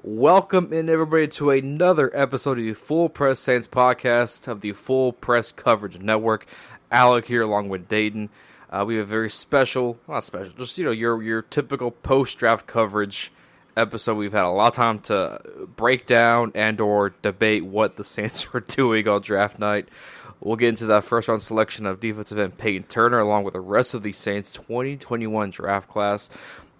Welcome in, everybody, to another episode of the Full Press Saints podcast of the Full Press Coverage Network. Alec here, along with Dayton. We have a very special, not special, just your typical post-draft coverage episode. We've had a lot of time to break down and or debate what the Saints were doing on draft night. We'll get into that first round selection of defensive end Peyton Turner, along with the rest of the Saints 2021 draft class.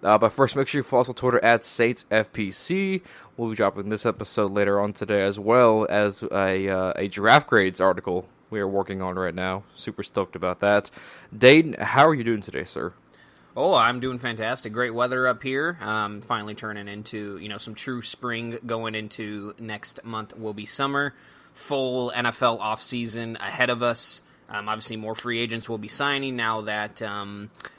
But first, make sure you follow us on Twitter at SaintsFPC. We'll be dropping this episode later on today, as well as a draft grades article we are working on right now. Super stoked about that. Dayton, how are you doing today, sir? Oh, I'm doing fantastic. Great weather up here. Finally turning into some true spring. Going into next month will be summer. Full NFL offseason ahead of us. Obviously, more free agents will be signing now that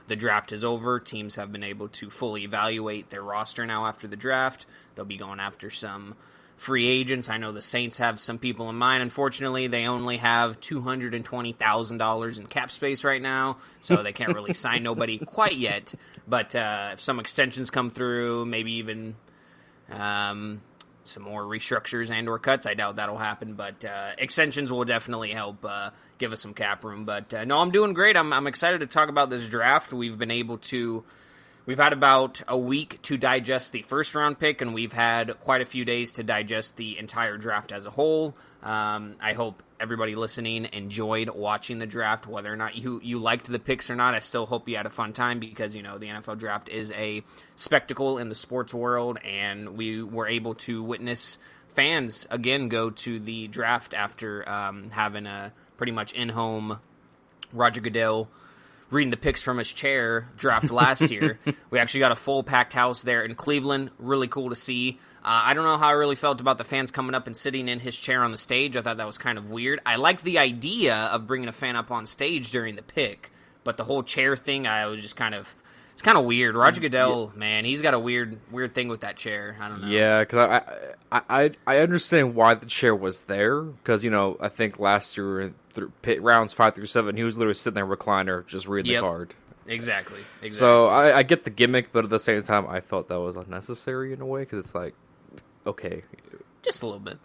the draft is over. Teams have been able to fully evaluate their roster now after the draft. They'll be going after some free agents. I know the Saints have some people in mind. Unfortunately, they only have $220,000 in cap space right now, so they can't really sign nobody quite yet. But if some extensions come through, maybe even some more restructures and or cuts, I doubt that'll happen, but extensions will definitely help give us some cap room. But no, I'm doing great. I'm excited to talk about this draft. We've had about a week to digest the first round pick, and we've had quite a few days to digest the entire draft as a whole. I hope everybody listening enjoyed watching the draft, whether or not you liked the picks or not. I still hope you had a fun time because, the NFL draft is a spectacle in the sports world, and we were able to witness fans, again, go to the draft after having a pretty much in-home Roger Goodell reading the picks from his chair draft last year. We actually got a full packed house there in Cleveland. Really cool to see. I don't know how I really felt about the fans coming up and sitting in his chair on the stage. I thought that was kind of weird. I liked the idea of bringing a fan up on stage during the pick, but the whole chair thing, I was just it's kind of weird. Roger Goodell, man, he's got a weird thing with that chair. I don't know. Yeah, because I understand why the chair was there, because, I think last year, through rounds 5 through 7, he was literally sitting there recliner, just reading the card. Exactly. So I get the gimmick, but at the same time, I felt that was unnecessary in a way, because it's like, okay. Just a little bit.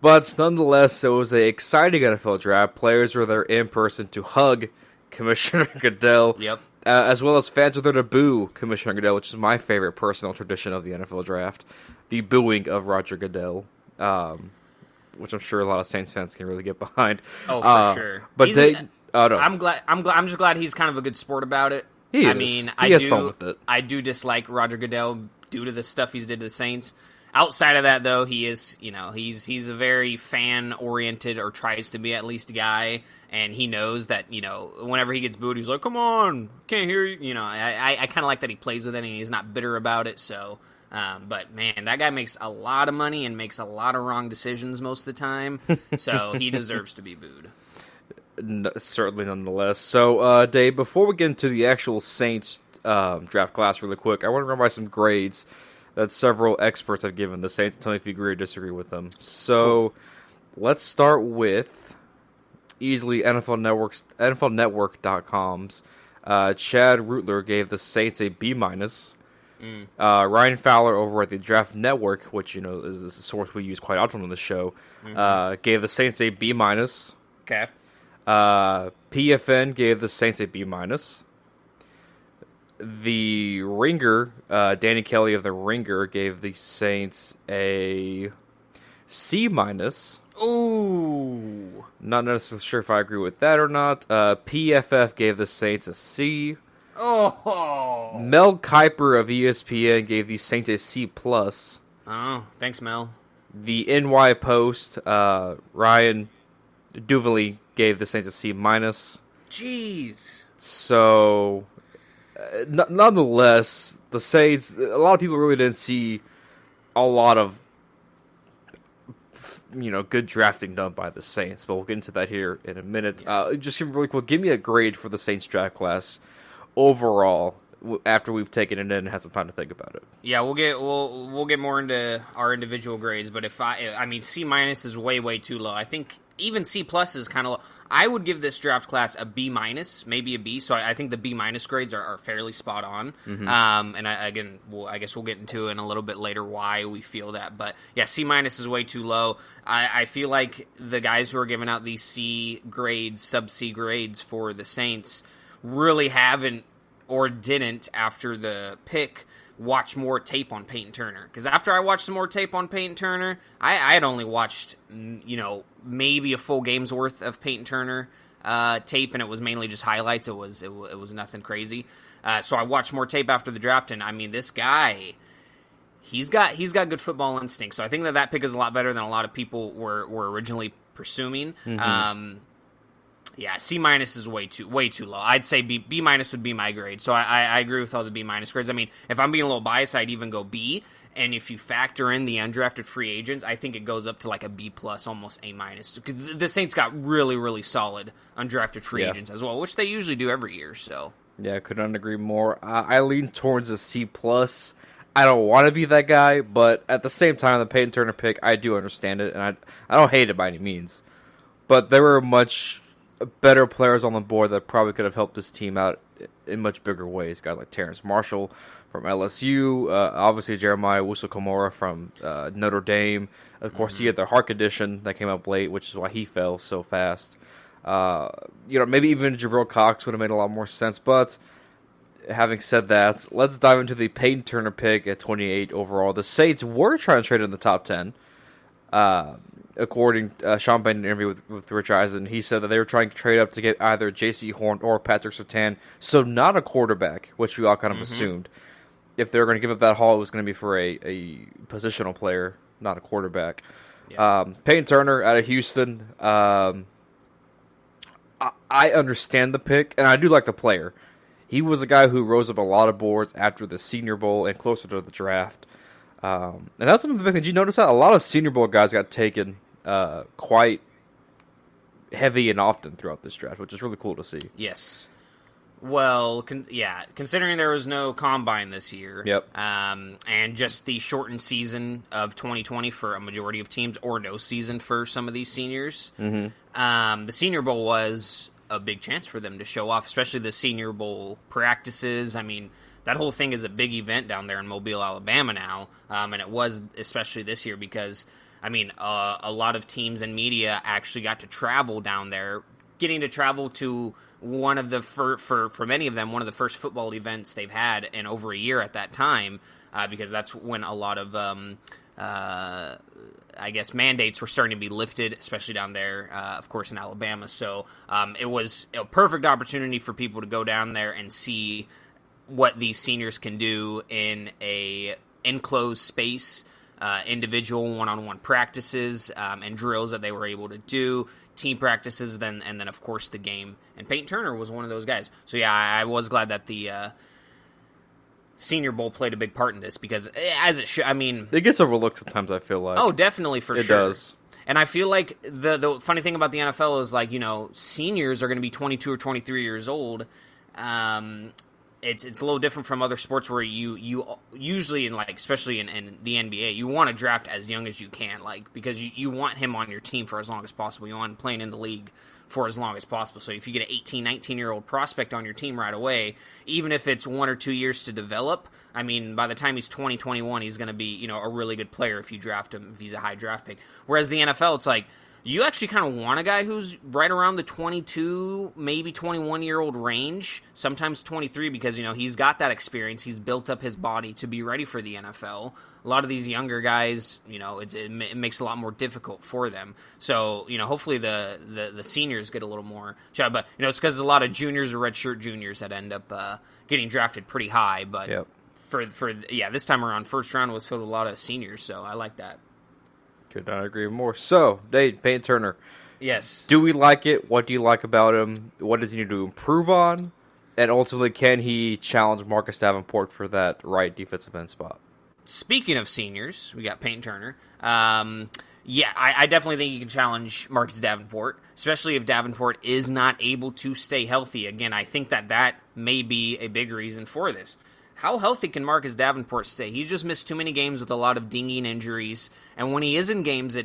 But nonetheless, it was an exciting NFL draft. Players were there in person to hug Commissioner Goodell. Yep. As well as fans were there to boo Commissioner Goodell, which is my favorite personal tradition of the NFL draft. The booing of Roger Goodell. Which I'm sure a lot of Saints fans can really get behind. Oh, for sure. But no. I'm just glad he's kind of a good sport about it. He has fun with it. I do dislike Roger Goodell due to the stuff he's did to the Saints. Outside of that, though, he is, he's a very fan-oriented, or tries to be at least, guy, and he knows that, whenever he gets booed, he's like, come on, can't hear you. I kind of like that he plays with it, and he's not bitter about it, so... but, man, that guy makes a lot of money and makes a lot of wrong decisions most of the time, so he deserves to be booed. Certainly, nonetheless. So, Dave, before we get into the actual Saints draft class really quick, I want to run by some grades that several experts have given the Saints. Tell me if you agree or disagree with them. So, Let's start with easily NFLnetwork.com's Chad Rutler gave the Saints a B-. Ryan Fowler over at the Draft Network, which is a source we use quite often on the show, gave the Saints a B-. Okay. PFN gave the Saints a B-. The Ringer, Danny Kelly of the Ringer, gave the Saints a C-. Ooh. Not necessarily sure if I agree with that or not. PFF gave the Saints a C. Oh. Mel Kiper of ESPN gave the Saints a C+. Oh, thanks, Mel. The NY Post, Ryan Duvally gave the Saints a C-. Jeez. So, nonetheless, the Saints, a lot of people really didn't see a lot of, good drafting done by the Saints, but we'll get into that here in a minute. Yeah. Just really quick, give me a grade for the Saints draft class overall after we've taken it in and had some time to think about it. Yeah, we'll get more into our individual grades, but if I mean C- is way too low. I think even C plus is kind of low. I would give this draft class a B minus, maybe a B. So I think the B minus grades are fairly spot on. Mm-hmm. And I guess we'll get into in a little bit later why we feel that. But yeah, C minus is way too low. I feel like the guys who are giving out these C grades, sub C grades for the Saints, really haven't or didn't after the pick watch more tape on Peyton Turner. Because after I watched some more tape on Peyton Turner, I had only watched, maybe a full game's worth of Peyton Turner tape, and it was mainly just highlights. It was nothing crazy. So I watched more tape after the draft, and I mean, this guy, he's got good football instinct. So I think that pick is a lot better than a lot of people were originally pursuing. Mm-hmm. Yeah, C minus is way too low. I'd say B minus would be my grade. So I agree with all the B minus grades. I mean, if I'm being a little biased, I'd even go B. And if you factor in the undrafted free agents, I think it goes up to like a B plus, almost A minus. Because the Saints got really, really solid undrafted free agents as well, which they usually do every year. So yeah, couldn't agree more. I lean towards a C plus. I don't want to be that guy, but at the same time, the Payton Turner pick, I do understand it, and I don't hate it by any means. But there were much better players on the board that probably could have helped this team out in much bigger ways. Guys like Terrence Marshall from LSU, obviously Jeremiah Wusu-Komora from Notre Dame. Of course, he had the heart condition that came up late, which is why he fell so fast. Maybe even Jabril Cox would have made a lot more sense. But having said that, let's dive into the Payton Turner pick at 28 overall. The Saints were trying to trade in the top 10. According to Sean Payton, in an interview with Rich Eisen, he said that they were trying to trade up to get either J.C. Horn or Patrick Surtain, so not a quarterback, which we all kind of assumed. If they were going to give up that haul, it was going to be for a positional player, not a quarterback. Yeah. Peyton Turner out of Houston, I understand the pick, and I do like the player. He was a guy who rose up a lot of boards after the Senior Bowl and closer to the draft. And that's something big. Did you notice that? A lot of Senior Bowl guys got taken quite heavy and often throughout this draft, which is really cool to see. Yes. Well, considering there was no combine this year, and just the shortened season of 2020 for a majority of teams, or no season for some of these seniors, the Senior Bowl was a big chance for them to show off, especially the Senior Bowl practices. I mean, that whole thing is a big event down there in Mobile, Alabama now, and it was especially this year because, I mean, a lot of teams and media actually got to travel down there, getting to travel to one of the, for many of them, one of the first football events they've had in over a year at that time, because that's when a lot of, mandates were starting to be lifted, especially down there, of course, in Alabama. So it was a perfect opportunity for people to go down there and see what these seniors can do in a enclosed space, individual one-on-one practices and drills that they were able to do, team practices, and then of course the game. And Peyton Turner was one of those guys. So yeah, I was glad that the Senior Bowl played a big part in this because, as it should, I mean, it gets overlooked sometimes. I feel like definitely for sure it does. And I feel like the funny thing about the NFL is, like, seniors are going to be 22 or 23 years old. It's a little different from other sports where you usually, especially in the NBA, you want to draft as young as you can, because you want him on your team for as long as possible. You want him playing in the league for as long as possible. So if you get an 18, 19-year-old prospect on your team right away, even if it's 1 or 2 years to develop, I mean, by the time he's 20, 21, he's going to be, a really good player if you draft him, if he's a high draft pick. Whereas the NFL, it's like, you actually kind of want a guy who's right around the 22, maybe 21-year-old range, sometimes 23, because, he's got that experience. He's built up his body to be ready for the NFL. A lot of these younger guys, it makes it a lot more difficult for them. So, hopefully the seniors get a little more shot. But, it's because a lot of juniors or redshirt juniors that end up getting drafted pretty high. But for this time around, first round was filled with a lot of seniors, so I like that. Could not agree more. So, Payton Turner. Yes. Do we like it? What do you like about him? What does he need to improve on? And ultimately, can he challenge Marcus Davenport for that right defensive end spot? Speaking of seniors, we got Peyton Turner. I definitely think he can challenge Marcus Davenport, especially if Davenport is not able to stay healthy. Again, I think that may be a big reason for this. how healthy can Marcus Davenport stay? He's just missed too many games with a lot of dinging injuries, and when he is in games,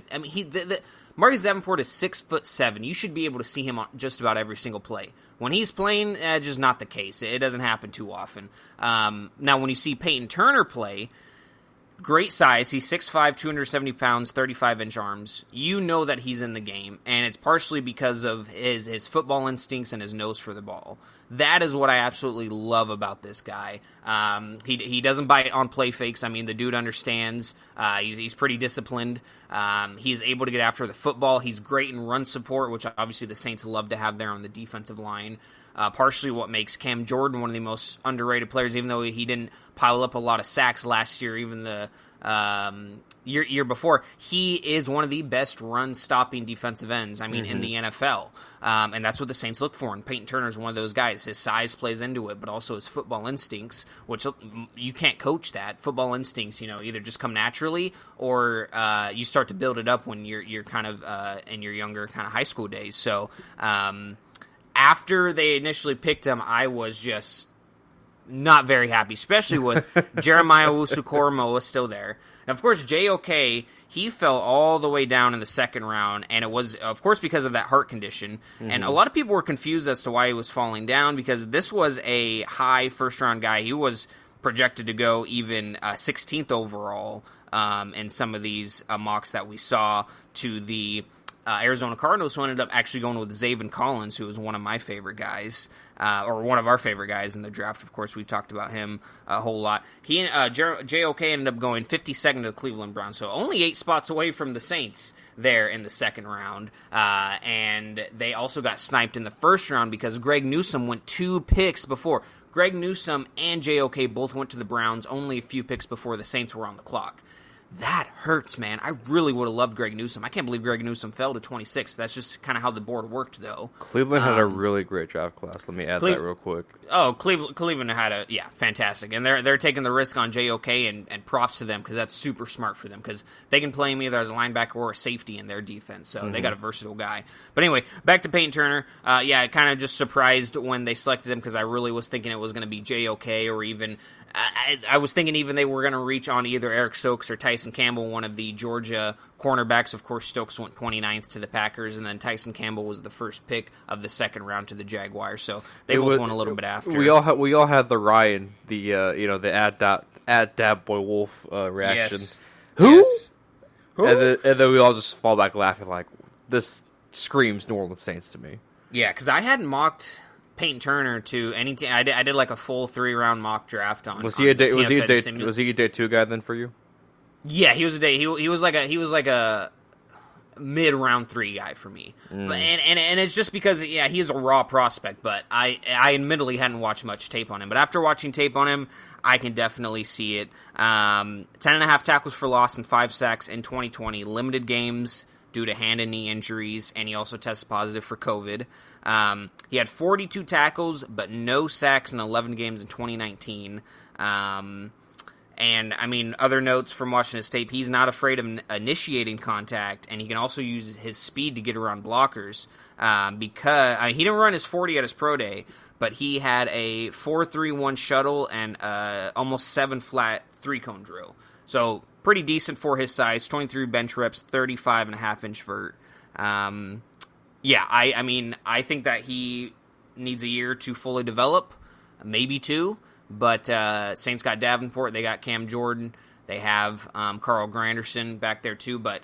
Marcus Davenport is 6'7". You should be able to see him on just about every single play. When he's playing, just not the case. It doesn't happen too often. Now, when you see Peyton Turner play, great size. He's 6'5", 270 pounds, 35-inch arms. You know that he's in the game, and it's partially because of his football instincts and his nose for the ball. That is what I absolutely love about this guy. He doesn't bite on play fakes. I mean, the dude understands. He's pretty disciplined. He's able to get after the football. He's great in run support, which obviously the Saints love to have there on the defensive line. Partially what makes Cam Jordan one of the most underrated players, even though he didn't pile up a lot of sacks last year, even the year before. He is one of the best run-stopping defensive ends, in the NFL. And that's what the Saints look for, and Peyton Turner is one of those guys. His size plays into it, but also his football instincts, which you can't coach that. Football instincts, either just come naturally or you start to build it up when you're kind of in your younger kind of high school days. So after they initially picked him, I was just not very happy, especially with Jeremiah Owusu-Koramoah was still there. And of course, JOK, he fell all the way down in the second round, and it was, of course, because of that heart condition. Mm-hmm. And a lot of people were confused as to why he was falling down, because this was a high first-round guy. He was projected to go even 16th overall in some of these mocks that we saw to the Arizona Cardinals, who ended up actually going with Zaven Collins, who was one of my favorite guys, or one of our favorite guys in the draft. Of course, we talked about him a whole lot. He JOK ended up going 52nd to the Cleveland Browns, so only 8 spots away from the Saints there in the second round. And they also got sniped in the first round because Greg Newsome went 2 picks before. Greg Newsome and JOK both went to the Browns only a few picks before the Saints were on the clock. That hurts, man. I really would have loved Greg Newsome. I can't believe Greg Newsome fell to 26. That's just kind of how the board worked, though. Cleveland had a really great draft class. Let me add that real quick. Oh, Cleveland had fantastic. And they're taking the risk on JOK, and props to them, because that's super smart for them, because they can play him either as a linebacker or a safety in their defense. So they got a versatile guy. But anyway, back to Peyton Turner. Kind of just surprised when they selected him, because I really was thinking it was going to be JOK, or even I was thinking even they were going to reach on either Eric Stokes or Tyson Campbell, one of the Georgia cornerbacks. Of course, Stokes went 29th to the Packers, and then Tyson Campbell was the first pick of the second round to the Jaguars. So they both went a little bit after. We all had the Ryan, the at Dab Boy Wolf reaction. Yes. Who? Yes. Who? And then we all just fall back laughing like, this screams New Orleans Saints to me. Yeah, because I hadn't mocked Peyton Turner to any team. I did like a full 3-round mock draft on. Was he a day 2 guy then for you? Yeah, he was a day. He was like a mid round 3 guy for me. But, and it's just because he's a raw prospect. But I admittedly hadn't watched much tape on him. But after watching tape on him, I can definitely see it. 10.5 tackles for loss and 5 sacks in 2020. Limited games due to hand and knee injuries, and he also tested positive for COVID. He had 42 tackles, but no sacks in 11 games in 2019. And, other notes from watching his tape, he's not afraid of initiating contact, and he can also use his speed to get around blockers. Because he didn't run his 40 at his pro day, but he had a 4.31 shuttle and almost 7 flat 3-cone drill. So pretty decent for his size. 23 bench reps, 35.5-inch vert. I think that he needs a year to fully develop, maybe 2. But Saints got Davenport, they got Cam Jordan, they have Carl Granderson back there too. But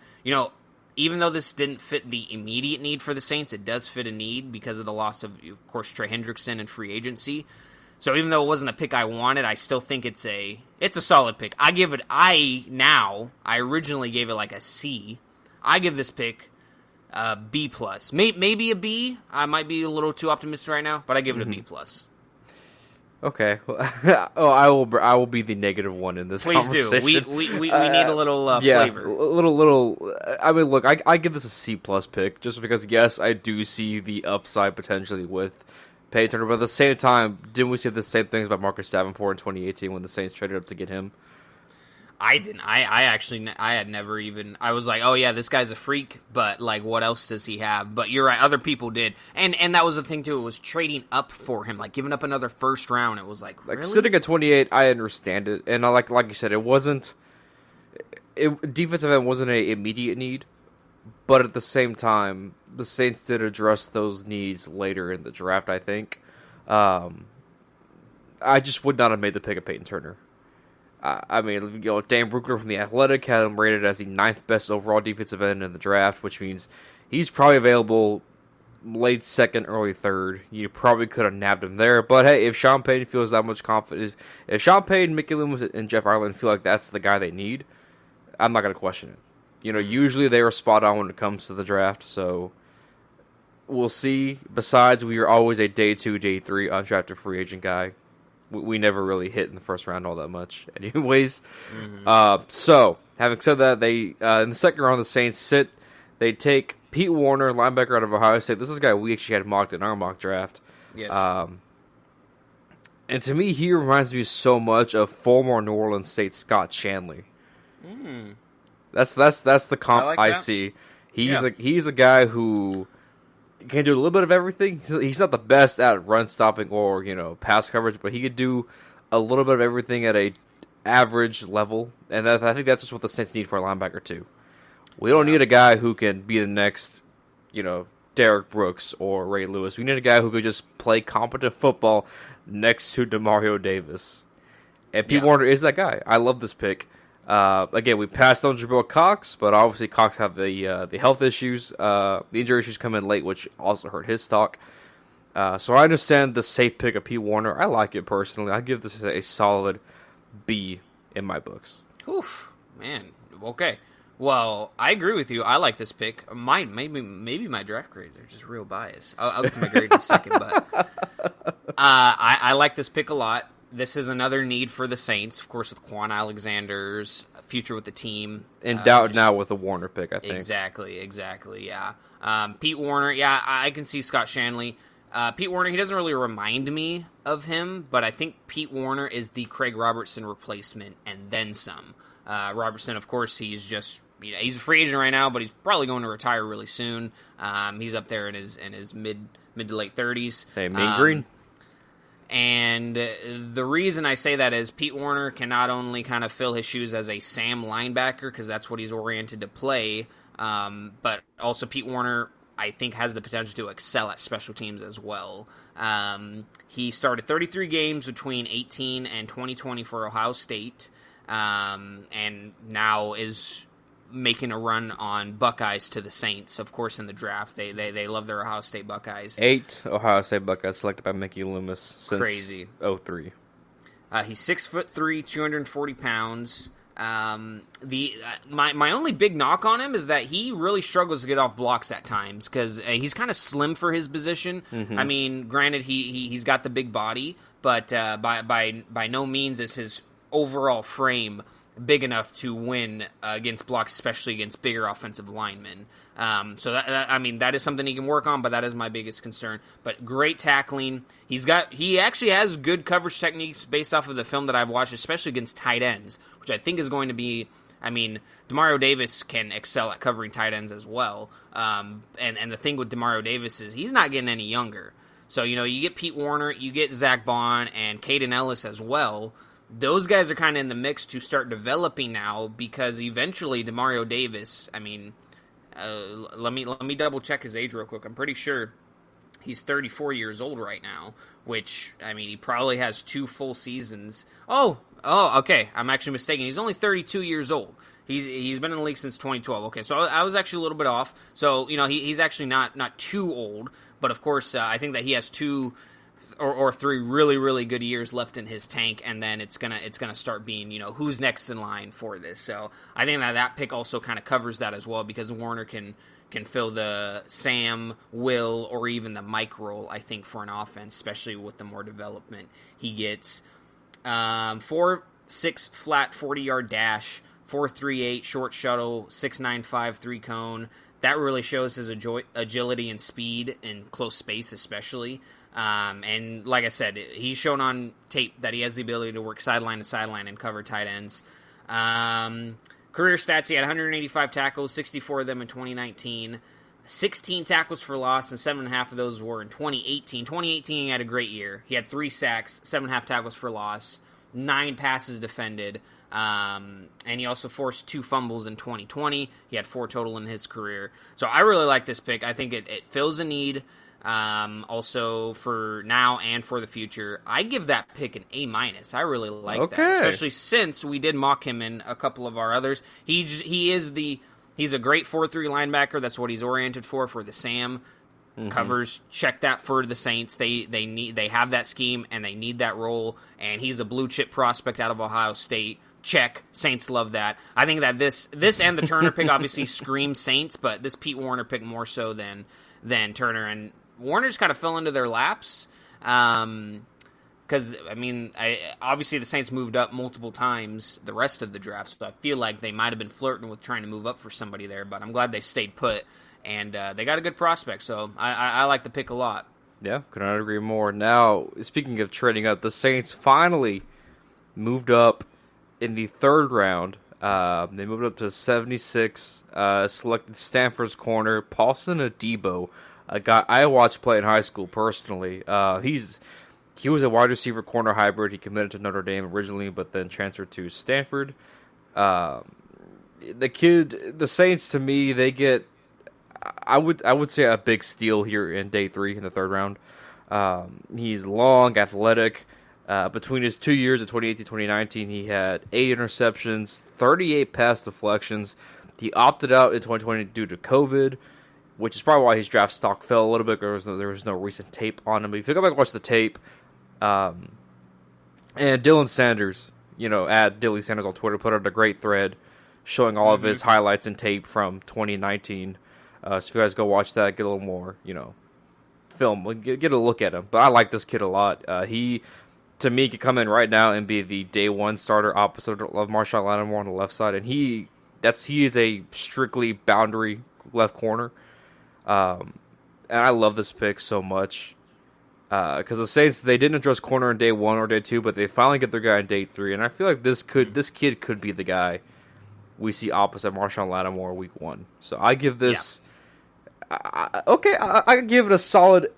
even though this didn't fit the immediate need for the Saints, it does fit a need because of the loss of course, Trey Hendrickson and free agency. So even though it wasn't the pick I wanted, I still think it's a solid pick. I originally gave it like a C. I give this pick a B+. Maybe a B. I might be a little too optimistic right now, but I give it a B+. Okay. I will be the negative one in this conversation. Please do. We need a little flavor. Little. Look, I give this a C+ pick just because, yes, I do see the upside potentially with Payton Turner, but at the same time, didn't we say the same things about Marcus Davenport in 2018 when the Saints traded up to get him? I didn't. I had never even. I was like, oh yeah, this guy's a freak, but like, what else does he have? But you're right, other people did, and that was the thing too. It was trading up for him, like giving up another first round. It was like really? Sitting at 28. I understand it, and like you said, it wasn't. Defensive end wasn't an immediate need, but at the same time, the Saints did address those needs later in the draft. I think. I just would not have made the pick of Peyton Turner. I mean, Dan Brugler from The Athletic had him rated as the 9th best overall defensive end in the draft, which means he's probably available late second, early third. You probably could have nabbed him there. But hey, if Sean Payton feels that much confidence, if Sean Payton, Mickey Loomis, and Jeff Ireland feel like that's the guy they need, I'm not going to question it. Usually they are spot on when it comes to the draft, so we'll see. Besides, we are always a day 2, day 3 undrafted free agent guy. We never really hit in the first round all that much. Anyways, so having said that, they in the second round, the Saints sit. They take Pete Warner, linebacker out of Ohio State. This is a guy we actually had mocked in our mock draft. Yes. And to me, he reminds me so much of former New Orleans State Scott Shanley. That's the comp I see. He's a guy who can do a little bit of everything. He's not the best at run stopping or pass coverage, but he could do a little bit of everything at a average level. And I think that's just what the Saints need for a linebacker too. We don't need a guy who can be the next, Derek Brooks or Ray Lewis. We need a guy who could just play competent football next to Demario Davis. And Pete Warner is that guy. I love this pick. Again, we passed on Jabril Cox, but obviously Cox have the health issues. The injury issues come in late, which also hurt his stock. So I understand the safe pick of Pete Warner. I like it personally. I give this a solid B in my books. Oof, man. Okay. Well, I agree with you. I like this pick. Maybe my draft grades are just real biased. I'll get to my grade in a second, but I like this pick a lot. This is another need for the Saints, of course, with Quan Alexander's future with the team. In doubt now with the Warner pick, I think. Exactly, yeah. Pete Warner, I can see Scott Shanley. Pete Warner, he doesn't really remind me of him, but I think Pete Warner is the Craig Robertson replacement and then some. Robertson, of course, he's just he's a free agent right now, but he's probably going to retire really soon. He's up there in his mid to late 30s. Hey, Mean Green. And the reason I say that is Pete Warner can not only kind of fill his shoes as a Sam linebacker, because that's what he's oriented to play, but also Pete Warner, I think, has the potential to excel at special teams as well. He started 33 games between 18 and 2020 for Ohio State, and now is making a run on Buckeyes to the Saints, of course, in the draft. They love their Ohio State Buckeyes. 8 Ohio State Buckeyes selected by Mickey Loomis since Crazy. 03. He's 6'3", 240 pounds. My only big knock on him is that he really struggles to get off blocks at times because he's kind of slim for his position. I mean, granted, he's got the big body, but by no means is his overall frame big enough to win against blocks, especially against bigger offensive linemen. So that is something he can work on, but that is my biggest concern. But great tackling. He actually has good coverage techniques based off of the film that I've watched, especially against tight ends, which I think is going to be. I mean, Demario Davis can excel at covering tight ends as well. And the thing with Demario Davis is he's not getting any younger. So you get Pete Warner, you get Zach Bond, and Caden Ellis as well. Those guys are kind of in the mix to start developing now because eventually Demario Davis, I mean, let me double check his age real quick. I'm pretty sure he's 34 years old right now, which, I mean, he probably has 2 full seasons. Oh, okay. I'm actually mistaken. He's only 32 years old. He's been in the league since 2012. Okay, so I was actually a little bit off. So, he's actually not too old, but of course, I think that he has 2 or 3 really, really good years left in his tank, and then it's gonna start being, who's next in line for this. So I think that pick also kind of covers that as well, because Warner can fill the Sam, Will, or even the Mike role, I think, for an offense, especially with the more development he gets. 4.6 flat 40-yard dash, 4.38 short shuttle, 6.95 3-cone. That really shows his agility and speed in close space, especially. And like I said, he's shown on tape that he has the ability to work sideline to sideline and cover tight ends. Career stats, he had 185 tackles, 64 of them in 2019. 16 tackles for loss, and 7.5 of those were in 2018. 2018, he had a great year. He had 3 sacks, 7.5 tackles for loss, 9 passes defended, and he also forced 2 fumbles in 2020. He had 4 total in his career. So I really like this pick. I think it fills a need, also for now and for the future. I give that pick an A-. I really like that, especially since we did mock him in a couple of our others. He's a great 4-3 linebacker. That's what he's oriented for the Sam. Covers, check that for the Saints. They have that scheme and they need that role. And he's a blue chip prospect out of Ohio State. Check. Saints love that. I think that this and the Turner pick obviously screams Saints, but this Pete Warner pick more so than Turner. And Warner just kind of fell into their laps. Because, obviously the Saints moved up multiple times the rest of the draft, so I feel like they might have been flirting with trying to move up for somebody there, but I'm glad they stayed put, and they got a good prospect, so I like the pick a lot. Yeah, could not agree more. Now, speaking of trading up, the Saints finally moved up in the 3rd round. They moved up to 76, selected Stanford's corner, Paulson Adebo, a guy I watched play in high school personally. He was a wide receiver corner hybrid. He committed to Notre Dame originally, but then transferred to Stanford. The Saints, to me, they get, I would say, a big steal here in day 3 in the 3rd round. He's long, athletic. Between his 2 years of 2018-2019, he had 8 interceptions, 38 pass deflections. He opted out in 2020 due to COVID, which is probably why his draft stock fell a little bit. There was no recent tape on him. But if you go back and watch the tape, and Dylan Sanders, at Dilly Sanders on Twitter, put out a great thread showing all of his highlights and tape from 2019. So if you guys go watch that, get a little more, film, get a look at him. But I like this kid a lot. He, to me, could come in right now and be the day 1 starter opposite of Marshawn Lattimore on the left side, and he is a strictly boundary left corner. And I love this pick so much. Because the Saints, they didn't address corner in day 1 or day 2, but they finally get their guy in day 3, and I feel like this kid could be the guy we see opposite Marshawn Lattimore week 1. So I give this, I give it a solid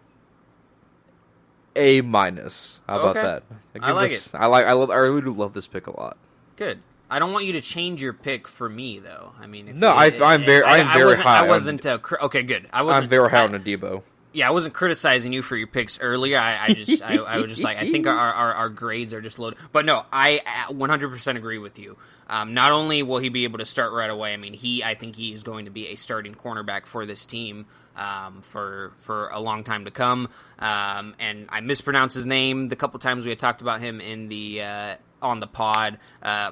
A-. How about that? I like it. I really do love this pick a lot. Good. I don't want you to change your pick for me, though. I mean, I'm very high. I wasn't. Okay, good. I'm very high on Adebo. Yeah, I wasn't criticizing you for your picks earlier. I was just like, I think our grades are just loaded. But no, I 100% agree with you. Not only will he be able to start right away, I think he is going to be a starting cornerback for this team for a long time to come. And I mispronounced his name the couple times we had talked about him in the on the pod.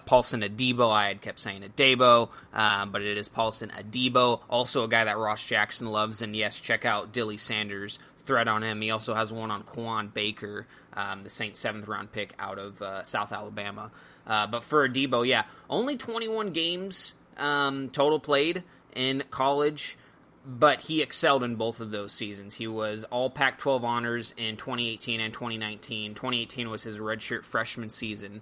Paulson Adebo, I had kept saying Adebo, but it is Paulson Adebo, also a guy that Ross Jackson loves, and yes, check out Dilly Sanders' thread on him. He also has one on Quan Baker, the Saints' 7th round pick out of South Alabama. But for Adebo, yeah, only 21 games total played in college, but he excelled in both of those seasons. He was all Pac-12 honors in 2018 and 2019. 2018 was his redshirt freshman season.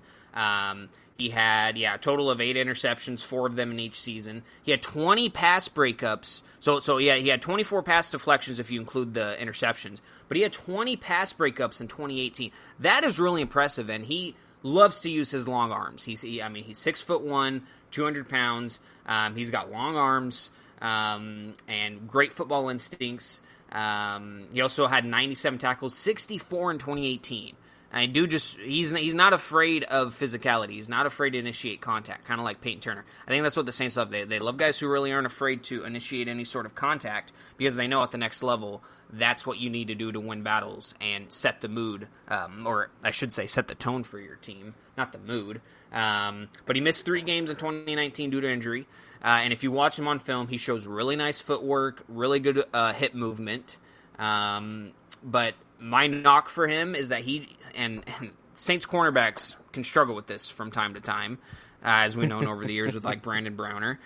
He had, a total of 8 interceptions, 4 of them in each season. He had 20 pass breakups. So he had 24 pass deflections if you include the interceptions. But he had 20 pass breakups in 2018. That is really impressive, and he loves to use his long arms. He's 6'1", 200 pounds. He's got long arms. And great football instincts. He also had 97 tackles, 64 in 2018. He's not afraid of physicality. He's not afraid to initiate contact, kind of like Peyton Turner. I think that's what the Saints love. They love guys who really aren't afraid to initiate any sort of contact because they know at the next level that's what you need to do to win battles and set the mood, or I should say set the tone for your team, not the mood. But he missed 3 games in 2019 due to injury. And if you watch him on film, he shows really nice footwork, really good hip movement. But my knock for him is that and Saints cornerbacks can struggle with this from time to time, as we've known over the years with like Brandon Browner.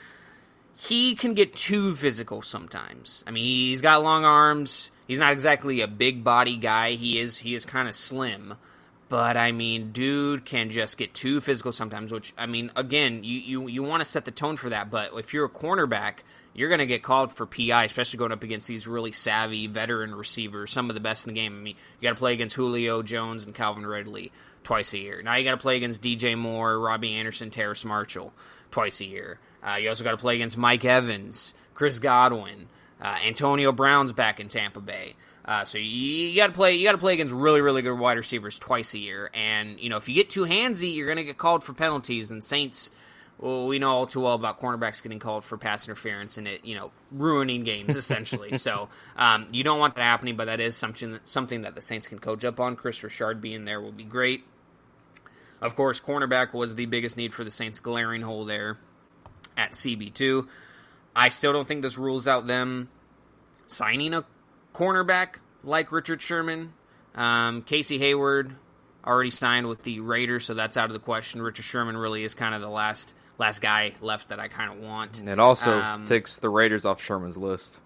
He can get too physical sometimes. He's got long arms. He's not exactly a big body guy. He is kind of slim. But, I mean, dude can just get too physical sometimes, which, I mean, again, you want to set the tone for that. But if you're a cornerback, you're going to get called for PI, especially going up against these really savvy veteran receivers, some of the best in the game. I mean, you got to play against Julio Jones and Calvin Ridley twice a year. Now you got to play against DJ Moore, Robbie Anderson, Terrace Marshall twice a year. You also got to play against Mike Evans, Chris Godwin, Antonio Brown's back in Tampa Bay. So you got to play against really, really good wide receivers twice a year. And, if you get too handsy, you're going to get called for penalties. And Saints, well, we know all too well about cornerbacks getting called for pass interference and it, ruining games, essentially. So you don't want that happening, but that is something that the Saints can coach up on. Chris Richard being there will be great. Of course, cornerback was the biggest need for the Saints, glaring hole there at CB2. I still don't think this rules out them signing a cornerback like Richard Sherman. Casey Hayward already signed with the Raiders, so that's out of the question. Richard Sherman really is kind of the last guy left that I kind of want. And it also takes the Raiders off Sherman's list.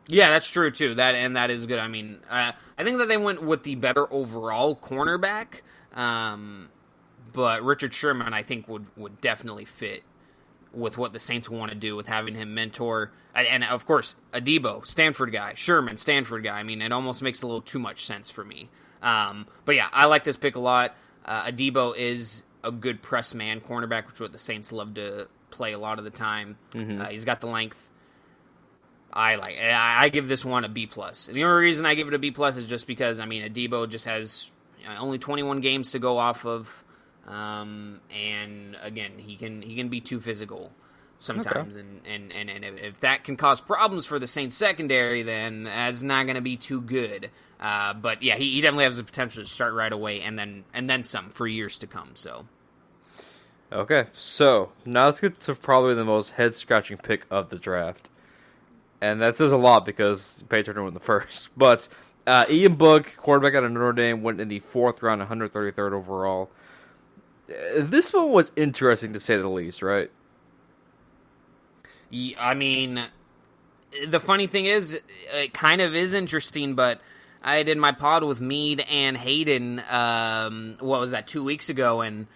Yeah, that's true too. That is good. I mean, I think that they went with the better overall cornerback, but Richard Sherman I think would definitely fit with what the Saints want to do with having him mentor. And, of course, Adebo, Stanford guy. Sherman, Stanford guy. I mean, it almost makes a little too much sense for me. But, yeah, I like this pick a lot. Adebo is a good press man cornerback, which is what the Saints love to play a lot of the time. Mm-hmm. He's got the length. I give this one a B+. And the only reason I give it a B+ is just because, I mean, Adebo just has only 21 games to go off of. And again, he can be too physical sometimes, okay. and if that can cause problems for the Saints secondary, then that's not going to be too good. But yeah, he definitely has the potential to start right away, and then some for years to come. So, okay, so now let's get to probably the most head scratching pick of the draft, and that says a lot because Peyton Turner went the first. But Ian Book, quarterback out of Notre Dame, went in the 4th round, 133rd overall. This one was interesting to say the least, right? I mean, the funny thing is, it kind of is interesting, but I did my pod with Meade and Hayden, 2 weeks ago, and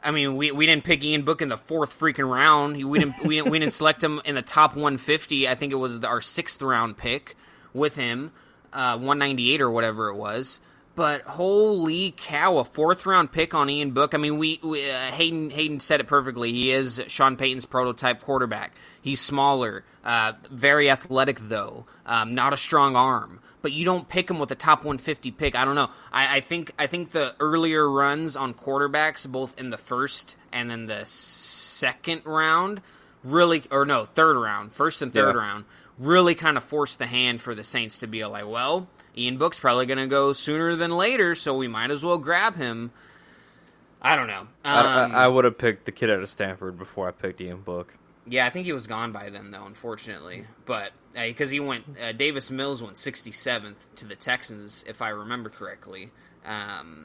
I mean, we didn't pick Ian Book in the 4th freaking round. We didn't select him in the top 150. I think it was our 6th round pick with him, 198 or whatever it was. But holy cow, a 4th round pick on Ian Book. I mean, Hayden said it perfectly. He is Sean Payton's prototype quarterback. He's smaller, very athletic though, not a strong arm. But you don't pick him with a top 150 pick. I don't know. I think the earlier runs on quarterbacks, both in the 1st and then the 2nd round, really, or no, 3rd round, 1st and 3rd round, really kind of forced the hand for the Saints to be like, well, Ian Book's probably going to go sooner than later, so we might as well grab him. I don't know. I would have picked the kid out of Stanford before I picked Ian Book. Yeah, I think he was gone by then, though, unfortunately. But because he went, Davis Mills went 67th to the Texans, if I remember correctly.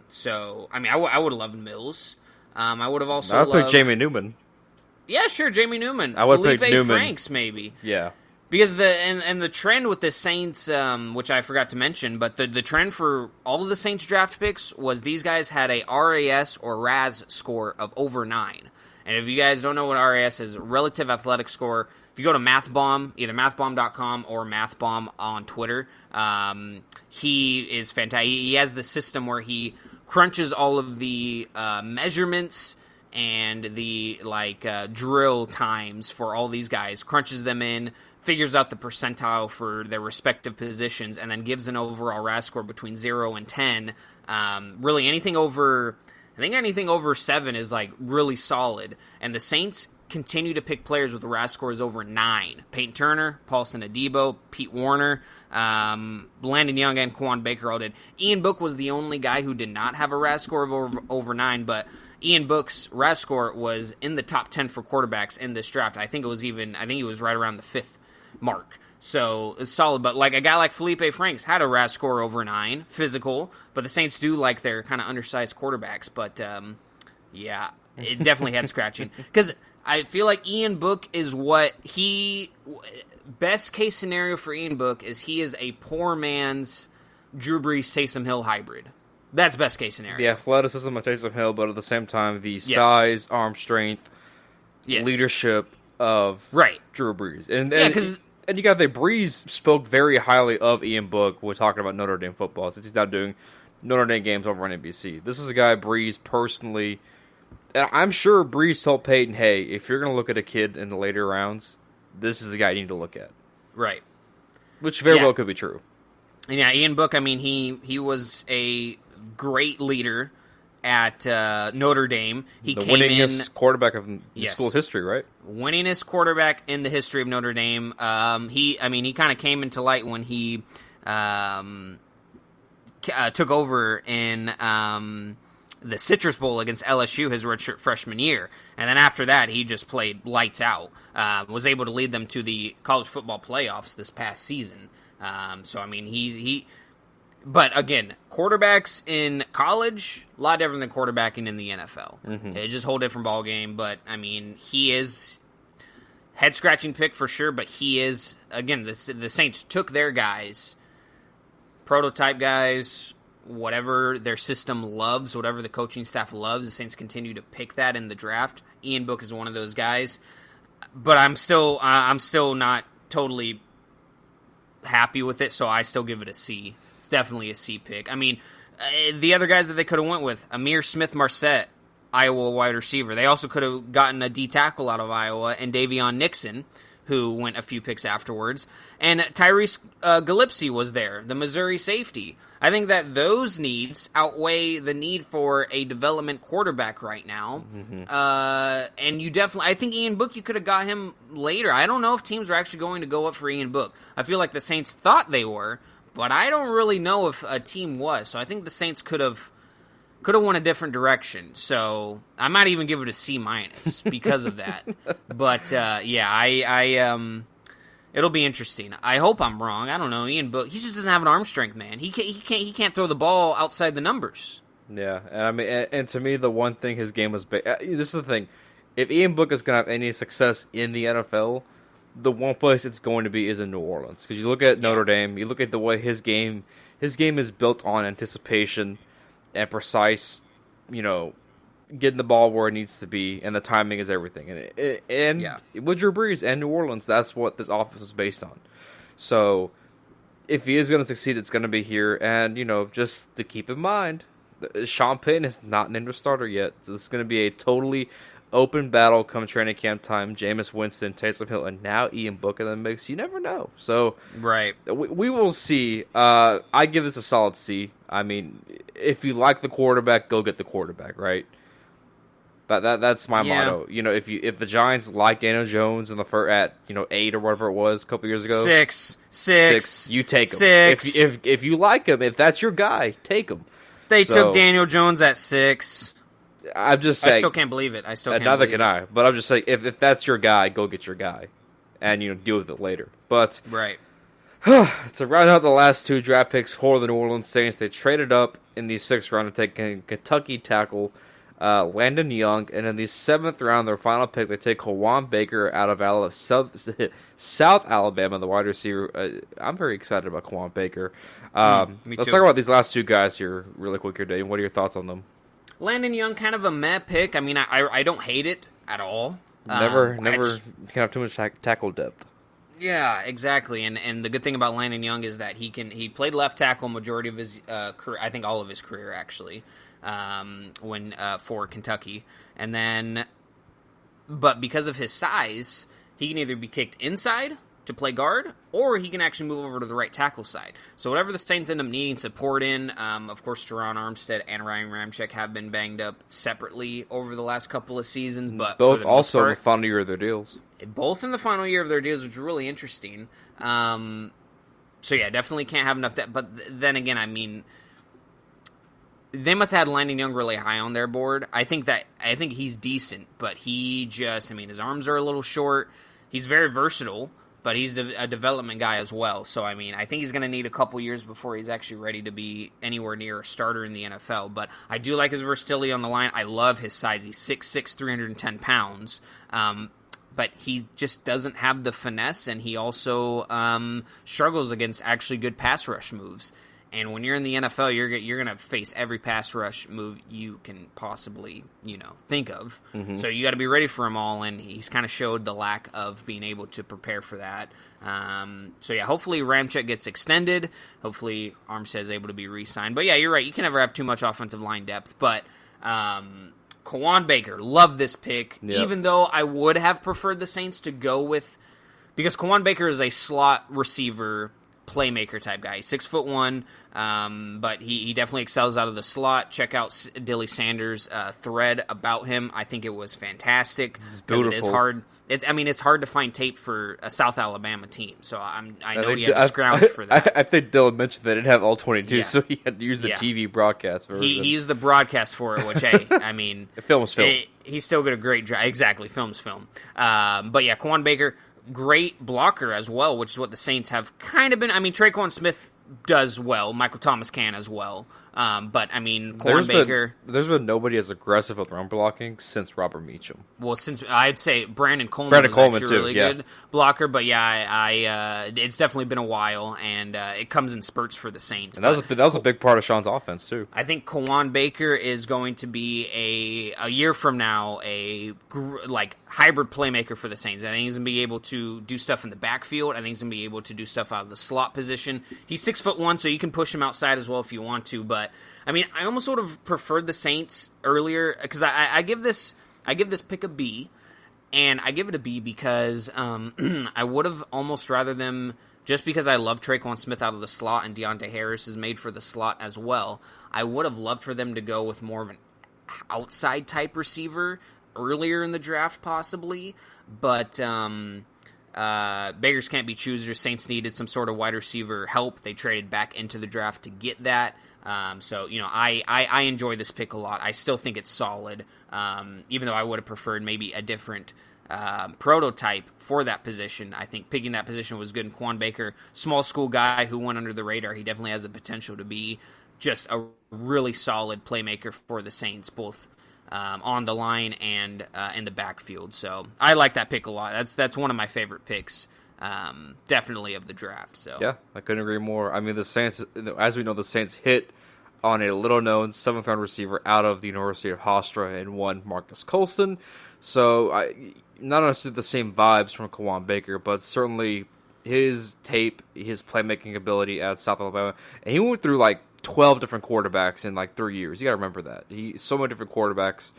So, I mean, I would have loved Mills. I would have also I would pick Jamie Newman. Yeah, sure, Jamie Newman. I would pick Newman. Franks, maybe. Yeah. Because the trend with the Saints, which I forgot to mention, but the trend for all of the Saints draft picks was these guys had a RAS or RAS score of over 9. And if you guys don't know what RAS is, relative athletic score, if you go to MathBomb, either mathbomb.com or MathBomb on Twitter, he is fantastic. He has the system where he crunches all of the measurements and the drill times for all these guys, crunches them in, figures out the percentile for their respective positions, and then gives an overall RAS score between 0 and 10. Really, anything over 7 is really solid. And the Saints continue to pick players with RAS scores over 9. Peyton Turner, Paulson Adebo, Pete Warner, Landon Young, and Quan Baker all did. Ian Book was the only guy who did not have a RAS score of over 9, but Ian Book's RAS score was in the top 10 for quarterbacks in this draft. I think he was right around the 5th mark. So it's solid, but a guy like Felipe Franks had a RAS score over 9, physical, but the Saints do like their kind of undersized quarterbacks. But yeah, it definitely had scratching because I feel like Ian Book is best case scenario for Ian Book is he is a poor man's Drew Brees Taysom Hill hybrid. That's best case scenario. The athleticism of Taysom Hill, but at the same time, the size, arm strength, leadership of Drew Brees. And you got Brees spoke very highly of Ian Book when talking about Notre Dame football, since he's now doing Notre Dame games over on NBC. This is a guy Brees personally, and I'm sure Brees told Peyton, hey, if you're going to look at a kid in the later rounds, this is the guy you need to look at. Right. Which very well could be true. Yeah, Ian Book, I mean, he was a great leader at Notre Dame. He the came winningest quarterback of the school's history, right? Winningest quarterback in the history of Notre Dame. He kind of came into light when he took over in the Citrus Bowl against LSU his redshirt freshman year. And then after that, he just played lights out. Was able to lead them to the college football playoffs this past season. So, I mean, but again, quarterbacks in college, a lot different than quarterbacking in the NFL. Mm-hmm. It's just a whole different ballgame. But, I mean, he is head-scratching pick for sure, but he is, again, the Saints took their guys, prototype guys, whatever their system loves, whatever the coaching staff loves, the Saints continue to pick that in the draft. Ian Book is one of those guys. But I'm still not totally happy with it, so I still give it a C. It's definitely a C pick. I mean, the other guys that they could have went with, Amir Smith-Marset, Iowa wide receiver. They also could have gotten a D tackle out of Iowa, and Davion Nixon, who went a few picks afterwards. And Tyrese Gillespie was there, the Missouri safety. I think that those needs outweigh the need for a development quarterback right now. Mm-hmm. And you definitely, I think Ian Book, you could have got him later. I don't know if teams are actually going to go up for Ian Book. I feel like the Saints thought they were, but I don't really know if a team was. So I think the Saints could have won a different direction. So I might even give it a C- because of that. But it'll be interesting. I hope I'm wrong. I don't know. Ian Book, he just doesn't have an arm strength, man. He can't throw the ball outside the numbers. Yeah, and I mean, and to me, the one thing his game was this is the thing. If Ian Book is going to have any success in the NFL, the one place it's going to be is in New Orleans. Because you look at Notre Dame, you look at the way his game is built on anticipation and precise, getting the ball where it needs to be, and the timing is everything. And with Drew Brees and New Orleans, that's what this offense is based on. So if he is going to succeed, it's going to be here. And, just to keep in mind, Sean Payton is not named a starter yet. So this is going to be a totally open battle come training camp time. Jameis Winston, Taysom Hill, and now Ian Book in the mix. You never know. So we will see. I give this a solid C. I mean, if you like the quarterback, go get the quarterback, right? That's my motto. If the Giants like Daniel Jones in the first at 8 or whatever it was a couple years ago, six, you take him. If you like him, if that's your guy, take him. They took Daniel Jones at 6. I'm just saying. I still can't believe it. Neither can I. But I'm just saying, if that's your guy, go get your guy, and deal with it later. But to round out the last 2 draft picks for the New Orleans Saints, they traded up in the 6th round to take a Kentucky tackle, Landon Young, and in the 7th round, their final pick, they take Juwan Baker out of South Alabama, the wide receiver. I'm very excited about Juwan Baker. Let's talk about these last 2 guys here really quick here, Dave. What are your thoughts on them? Landon Young, kind of a meh pick. I mean, I don't hate it at all. Never can have too much tackle depth. Yeah, exactly. And the good thing about Landon Young is that he played left tackle majority of his career. I think all of his career actually. When for Kentucky, and then, but because of his size, he can either be kicked inside to play guard, or he can actually move over to the right tackle side. So whatever the Saints end up needing support in, of course, Teron Armstead and Ryan Ramczyk have been banged up separately over the last couple of seasons, but both also in the final year of their deals. Both in the final year of their deals, which is really interesting. So yeah, definitely can't have enough depth. But then again, I mean, they must have had Landon Young really high on their board. I think he's decent, but he just, I mean, his arms are a little short. He's very versatile, but he's a development guy as well. So, I mean, I think he's going to need a couple years before he's actually ready to be anywhere near a starter in the NFL. But I do like his versatility on the line. I love his size. He's 6'6", 310 pounds. But he just doesn't have the finesse, and he also struggles against actually good pass rush moves. And when you're in the NFL, you're going to face every pass rush move you can possibly, think of. Mm-hmm. So you got to be ready for them all, and he's kind of showed the lack of being able to prepare for that. Hopefully Ramczyk gets extended. Hopefully Armstead is able to be re-signed. But yeah, you're right. You can never have too much offensive line depth. But Kawaan Baker, love this pick, even though I would have preferred the Saints to go with, because Kawaan Baker is a slot receiver playmaker type guy. He's 6'1", but he definitely excels out of the slot. Check out Dilly Sanders' thread about him. I think it was fantastic because it is hard. It's hard to find tape for a South Alabama team, so I know you have to scrounge for that. I think Dylan mentioned that it didn't have all 22, so he had to use the TV broadcast version. He used the broadcast for it, which film is film. He's still got a great job. Exactly, film's film. But yeah, Kawaan Baker, great blocker as well, which is what the Saints have kind of been. Traquan Smith does well. Michael Thomas can as well. But Kawaan Baker. There's been nobody as aggressive with run blocking since Robert Meacham. Well, since I'd say Brandon Coleman was actually too, really good blocker, but it's definitely been a while, and it comes in spurts for the Saints. And that was a big part of Sean's offense too. I think Kawaan Baker is going to be a year from now hybrid playmaker for the Saints. I think he's going to be able to do stuff in the backfield. I think he's going to be able to do stuff out of the slot position. He's 6'1", so you can push him outside as well if you want to. But I almost would have preferred the Saints earlier, because I give this pick a B, and I give it a B because I would have almost rather them, just because I love Traquan Smith out of the slot and Deontay Harris is made for the slot as well. I would have loved for them to go with more of an outside type receiver earlier in the draft, possibly, but beggars can't be choosers. Saints needed some sort of wide receiver help. They traded back into the draft to get that. I enjoy this pick a lot. I still think it's solid, even though I would have preferred maybe a different prototype for that position. I think picking that position was good. And Kawaan Baker, small school guy who went under the radar, he definitely has the potential to be just a really solid playmaker for the Saints, both on the line and in the backfield. So I like that pick a lot. That's one of my favorite picks, definitely, of the draft. So yeah, I couldn't agree more. The Saints, as we know, the Saints hit on a little-known 7th-round receiver out of the University of Hofstra and one Marcus Colston. So not necessarily the same vibes from Kawaan Baker, but certainly his tape, his playmaking ability at South Alabama, and he went through 12 different quarterbacks in 3 years. You got to remember that. So many different quarterbacks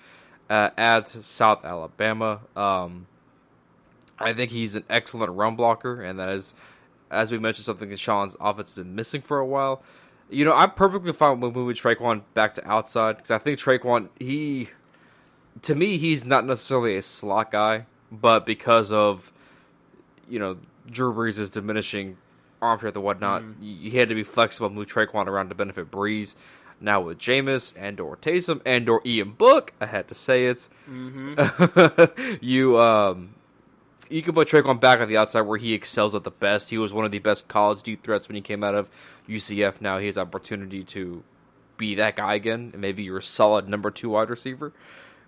at South Alabama. I think he's an excellent run blocker, and that is, as we mentioned, something that Sean's offense has been missing for a while. I'm perfectly fine with moving Traquan back to outside, because I think Traquan, to me, he's not necessarily a slot guy, but because of, Drew Brees' diminishing arm strength and whatnot, you had to be flexible, move Traquan around to benefit Brees. Now with Jameis and/or Taysom and/or Ian Book, I had to say it. You can put Traquan back on the outside where he excels at the best. He was one of the best college deep threats when he came out of UCF. Now he has opportunity to be that guy again, and maybe you're a solid number 2 wide receiver,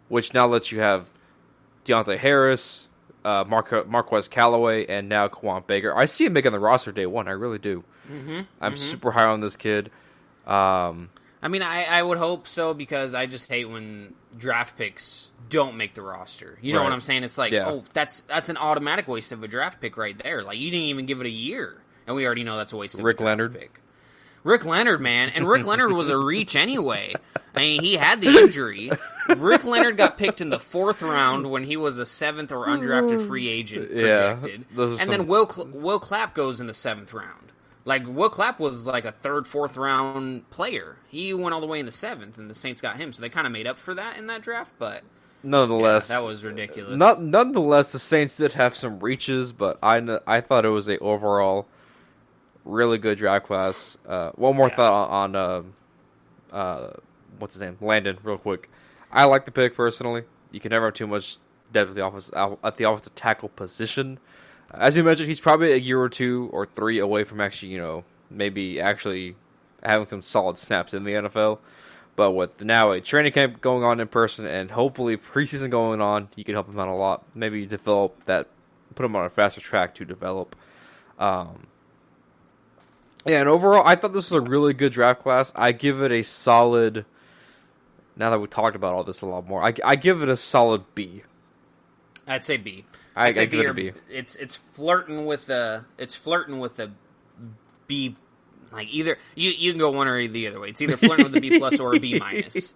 which now lets you have Deontay Harris, Marquez Callaway, and now Kawaan Baker. I see him making the roster day one. I really do. I'm super high on this kid. I would hope so, because I just hate when draft picks don't make the roster. You know what I'm saying? It's that's an automatic waste of a draft pick right there. You didn't even give it a year, and we already know that's a waste of a draft pick. Rick Leonard, man. And Rick Leonard was a reach anyway. He had the injury. Rick Leonard got picked in the 4th round when he was a 7th or undrafted free agent projected. Then Will Clapp goes in the 7th round. Will Clapp was a 3rd, 4th round player. He went all the way in the 7th, and the Saints got him. So they kind of made up for that in that draft, but nonetheless, that was ridiculous. Nonetheless, the Saints did have some reaches, but I thought it was a overall really good draft class. One more thought on what's his name, Landon, real quick. I like the pick personally. You can never have too much depth at the offensive tackle position. As you mentioned, he's probably a year or 2 or 3 away from maybe actually having some solid snaps in the NFL. But with now a training camp going on in person and hopefully preseason going on, you can help him out a lot. Maybe develop that, put him on a faster track to develop. Yeah, and overall, I thought this was a really good draft class. I give it a solid. Now that we talked about all this a lot more, I give it a solid B. I'd say B. I give it a B. It's flirting with the B. Like either you can go one or the other way. It's either flirting with a B plus or a B minus.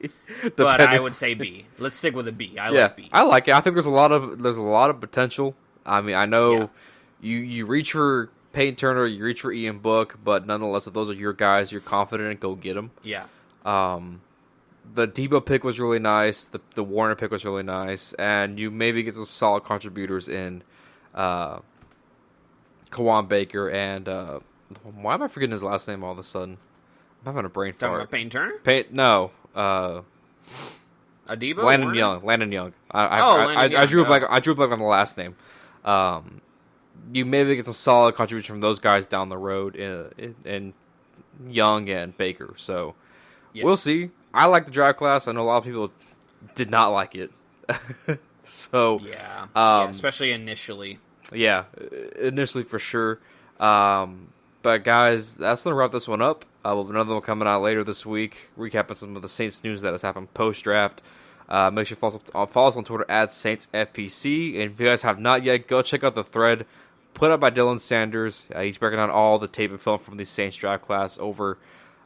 But I would say B. Let's stick with a B. I like B. I like it. I think there's a lot of potential. I mean, I know you reach for Peyton Turner, you reach for Ian Book, but nonetheless, if those are your guys, you're confident in, go get them. Yeah. The Debo pick was really nice. The Warner pick was really nice, and you maybe get some solid contributors in Kawan Baker and why am I forgetting his last name all of a sudden? I'm having a brain fart. Talking about Payton Turner? No. Adebo? Landon Warner? Young. Landon Young. Landon Young. I drew a blank on the last name. You maybe get some solid contribution from those guys down the road in Young and Baker. So we'll see. I like the draft class. I know a lot of people did not like it. So especially initially. Yeah, initially for sure. But guys, that's gonna wrap this one up. We'll have another one coming out later this week, recapping some of the Saints news that has happened post draft. Make sure to follow us on Twitter at SaintsFPC. And if you guys have not yet, go check out the thread put up by Dylan Sanders. He's breaking down all the tape and film from the Saints draft class over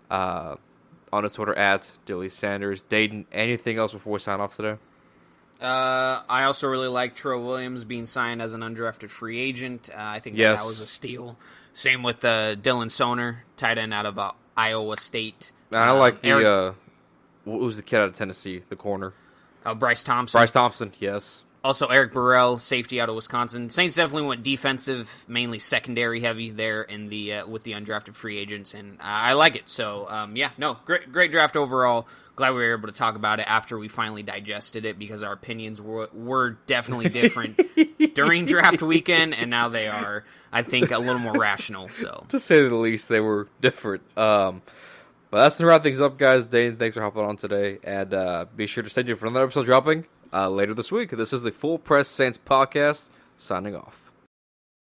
on his Twitter at Dilly Sanders. Dayton, anything else before we sign off today? I also really like Tro Williams being signed as an undrafted free agent. I think that was a steal. Same with Dylan Soner, tight end out of Iowa State. I like who's the kid out of Tennessee, the corner? Bryce Thompson. Bryce Thompson, yes. Also, Eric Burrell, safety out of Wisconsin. Saints definitely went defensive, mainly secondary heavy there in the with the undrafted free agents, and I like it. So, great draft overall. Glad we were able to talk about it after we finally digested it, because our opinions were definitely different during draft weekend, and now they are, I think, a little more rational. So, to say the least, they were different. But that's going to wrap things up, guys. Dane, thanks for hopping on today, and be sure to stay tuned for another episode dropping later this week. This is the Full Press Saints podcast, signing off.